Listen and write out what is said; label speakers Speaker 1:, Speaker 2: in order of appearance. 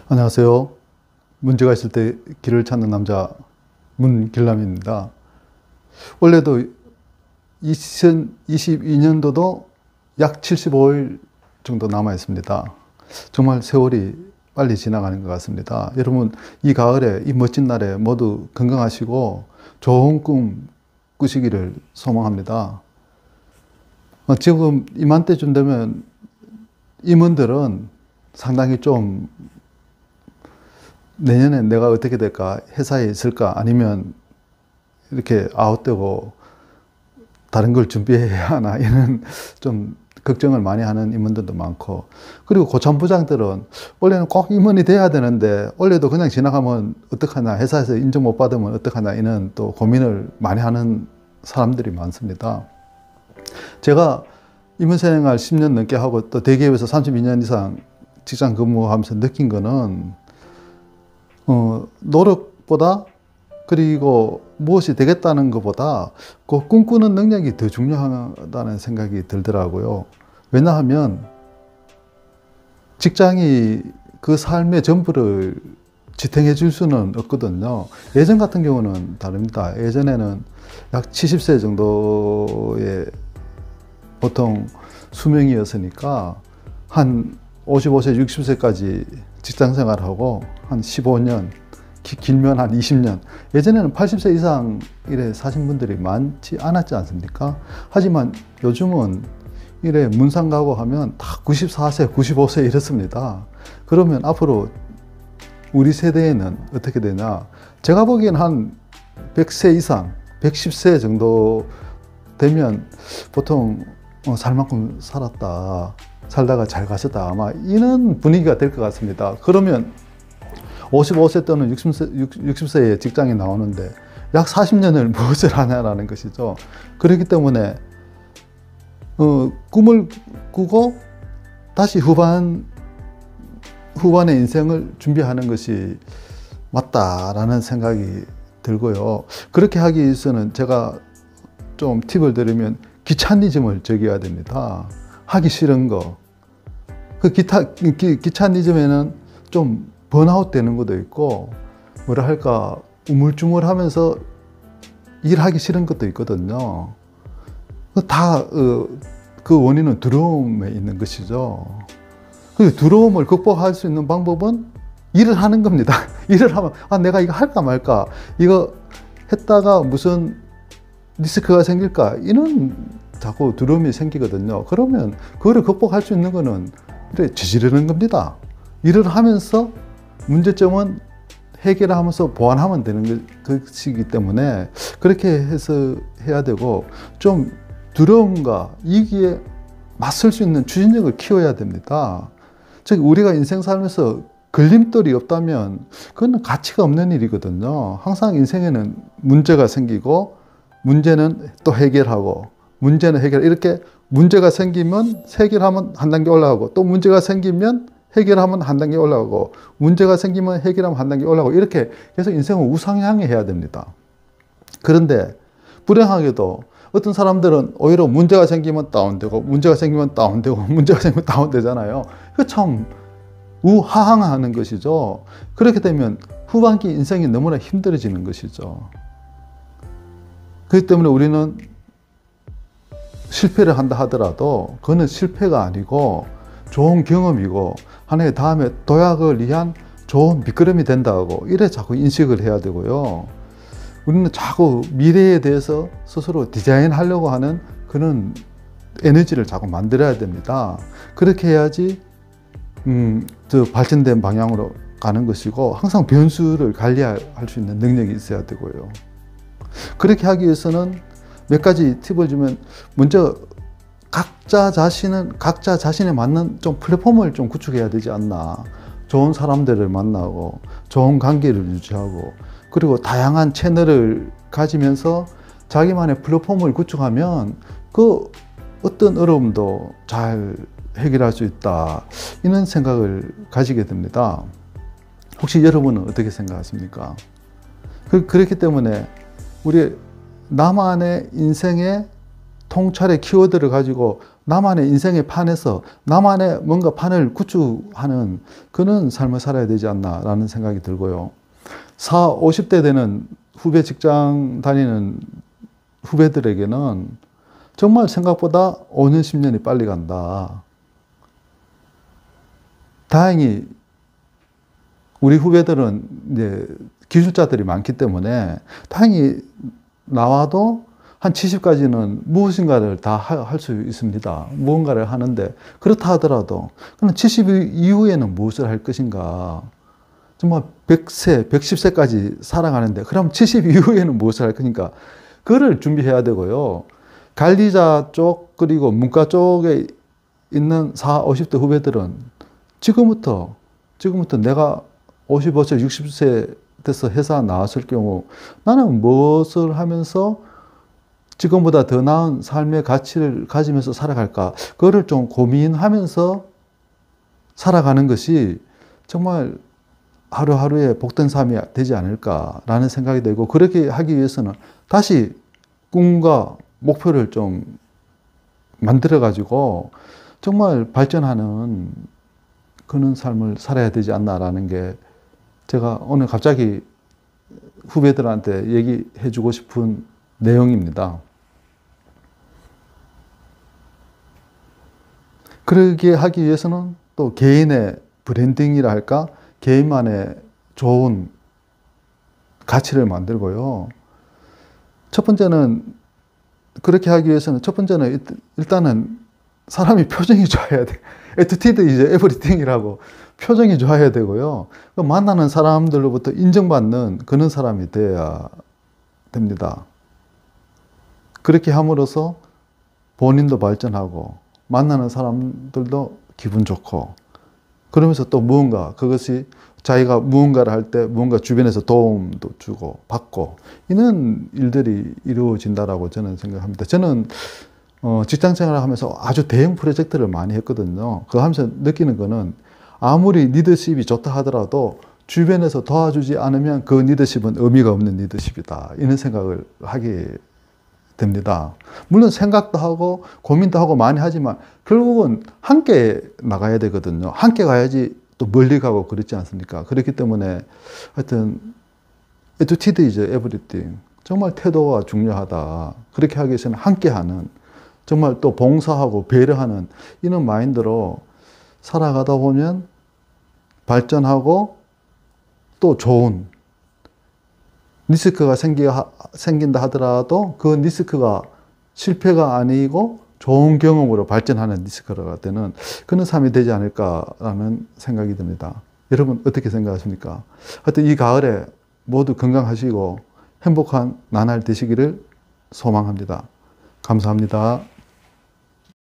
Speaker 1: 안녕하세요. 문제가 있을 때 길을 찾는 남자 문길남입니다. 원래도 2022년도도 약 75일 정도 남아 있습니다. 정말 세월이 빨리 지나가는 것 같습니다. 여러분, 이 가을에, 이 멋진 날에 모두 건강하시고 좋은 꿈 꾸시기를 소망합니다. 지금 이맘때쯤 되면 임원들은 상당히 좀 내년에 내가 어떻게 될까, 회사에 있을까, 아니면 이렇게 아웃되고 다른 걸 준비해야 하나, 이런 좀 걱정을 많이 하는 임원들도 많고, 그리고 고참부장들은 원래는 꼭 임원이 돼야 되는데 원래도 그냥 지나가면 어떡하나, 회사에서 인정 못 받으면 어떡하나, 이런 또 고민을 많이 하는 사람들이 많습니다. 제가 임원 생활 10년 넘게 하고 또 대기업에서 32년 이상 직장 근무하면서 느낀 거는 노력보다, 그리고 무엇이 되겠다는 것보다 그 꿈꾸는 능력이 더 중요하다는 생각이 들더라고요. 왜냐하면 직장이 그 삶의 전부를 지탱해 줄 수는 없거든요. 예전 같은 경우는 다릅니다. 예전에는 약 70세 정도의 보통 수명이었으니까 한 55세, 60세까지 직장 생활하고 한 15년, 길면 한 20년. 예전에는 80세 이상 이래 사신 분들이 많지 않았지 않습니까? 하지만 요즘은 이래 문상 가고 하면 다 94세, 95세 이렇습니다. 그러면 앞으로 우리 세대에는 어떻게 되냐? 제가 보기엔 한 100세 이상, 110세 정도 되면 보통 살 만큼 살았다, 살다가 잘 가셨다, 아마 이런 분위기가 될 것 같습니다. 그러면 55세 또는 60세에 직장에 나오는데 약 40년을 무엇을 하냐라는 것이죠. 그렇기 때문에 꿈을 꾸고 다시 후반의 인생을 준비하는 것이 맞다라는 생각이 들고요. 그렇게 하기 위해서는 제가 좀 팁을 드리면 귀차니즘을 적여야 됩니다. 하기 싫은 거. 그 귀차니즘에는 좀 번아웃 되는 것도 있고, 뭐라 할까, 우물쭈물하면서 일하기 싫은 것도 있거든요. 다 그 원인은 두려움에 있는 것이죠. 그 두려움을 극복할 수 있는 방법은 일을 하는 겁니다. 일을 하면 내가 이거 할까 말까, 이거 했다가 무슨 리스크가 생길까, 이런 자꾸 두려움이 생기거든요. 그러면 그거를 극복할 수 있는 거는 저지르는 겁니다. 일을 하면서 문제점은 해결하면서 보완하면 되는 것이기 때문에 그렇게 해서 해야 되고, 좀 두려움과 이기에 맞설 수 있는 추진력을 키워야 됩니다. 즉, 우리가 인생 살면서 걸림돌이 없다면 그건 가치가 없는 일이거든요. 항상 인생에는 문제가 생기고, 문제는 또 해결하고, 문제는 해결, 이렇게 문제가 생기면 해결하면 한 단계 올라가고, 또 문제가 생기면 해결하면 한 단계 올라가고, 문제가 생기면 해결하면 한 단계 올라가고, 이렇게 계속 인생을 우상향해 해야 됩니다. 그런데 불행하게도 어떤 사람들은 오히려 문제가 생기면 다운되고, 문제가 생기면 다운되고, 문제가 생기면 다운되잖아요. 이거 참 우하향하는 것이죠. 그렇게 되면 후반기 인생이 너무나 힘들어지는 것이죠. 그렇기 때문에 우리는 실패를 한다 하더라도 그거는 실패가 아니고 좋은 경험이고, 하나의 다음에 도약을 위한 좋은 밑거름이 된다고 이래 자꾸 인식을 해야 되고요. 우리는 자꾸 미래에 대해서 스스로 디자인하려고 하는 그런 에너지를 자꾸 만들어야 됩니다. 그렇게 해야지 더 발전된 방향으로 가는 것이고, 항상 변수를 관리할 수 있는 능력이 있어야 되고요. 그렇게 하기 위해서는 몇 가지 팁을 주면, 먼저 각자 자신에 맞는 좀 플랫폼을 좀 구축해야 되지 않나. 좋은 사람들을 만나고 좋은 관계를 유지하고, 그리고 다양한 채널을 가지면서 자기만의 플랫폼을 구축하면 그 어떤 어려움도 잘 해결할 수 있다, 이런 생각을 가지게 됩니다. 혹시 여러분은 어떻게 생각하십니까? 그렇기 때문에 우리 나만의 인생의 통찰의 키워드를 가지고 나만의 인생의 판에서 나만의 뭔가 판을 구축하는 그런 삶을 살아야 되지 않나라는 생각이 들고요. 40, 50대 되는 후배 직장 다니는 후배들에게는 정말 생각보다 5년, 10년이 빨리 간다. 다행히 우리 후배들은 이제 기술자들이 많기 때문에 다행히 나와도 한 70까지는 무엇인가를 다 할 수 있습니다. 무언가를 하는데 그렇다 하더라도 그럼 70 이후에는 무엇을 할 것인가? 정말 100세, 110세까지 살아가는데 그럼 70 이후에는 무엇을 할 거니까 그거를 준비해야 되고요. 관리자 쪽 그리고 문과 쪽에 있는 40, 50대 후배들은 지금부터 내가 55세, 60세 돼서 회사 나왔을 경우 나는 무엇을 하면서 지금보다 더 나은 삶의 가치를 가지면서 살아갈까? 그거를 좀 고민하면서 살아가는 것이 정말 하루하루의 복된 삶이 되지 않을까라는 생각이 들고, 그렇게 하기 위해서는 다시 꿈과 목표를 좀 만들어가지고 정말 발전하는 그런 삶을 살아야 되지 않나라는 게 제가 오늘 갑자기 후배들한테 얘기해 주고 싶은 내용입니다. 그러게 하기 위해서는 또 개인의 브랜딩이라 할까? 개인만의 좋은 가치를 만들고요. 첫 번째는 그렇게 하기 위해서는 첫 번째는 일단은 사람이 표정이 좋아야 돼. Attitude is everything이라고 표정이 좋아야 되고요. 만나는 사람들로부터 인정받는 그런 사람이 돼야 됩니다. 그렇게 함으로써 본인도 발전하고 만나는 사람들도 기분 좋고, 그러면서 또 무언가, 그것이 자기가 무언가를 할 때 무언가 주변에서 도움도 주고 받고 이런 일들이 이루어진다라고 저는 생각합니다. 저는 직장 생활을 하면서 아주 대형 프로젝트를 많이 했거든요. 그거 하면서 느끼는 거는 아무리 리더십이 좋다 하더라도 주변에서 도와주지 않으면 그 리더십은 의미가 없는 리더십이다. 이런 생각을 하게 됩니다. 물론 생각도 하고 고민도 하고 많이 하지만 결국은 함께 나가야 되거든요. 함께 가야지 또 멀리 가고 그렇지 않습니까? 그렇기 때문에 하여튼 attitude is everything. 정말 태도가 중요하다. 그렇게 하기 위해서는 함께하는, 정말 또 봉사하고 배려하는 이런 마인드로 살아가다 보면 발전하고 또 좋은 리스크가 생긴다 하더라도 그 리스크가 실패가 아니고 좋은 경험으로 발전하는 리스크가 되는 그런 삶이 되지 않을까라는 생각이 듭니다. 여러분 어떻게 생각하십니까? 하여튼 이 가을에 모두 건강하시고 행복한 나날 되시기를 소망합니다. 감사합니다.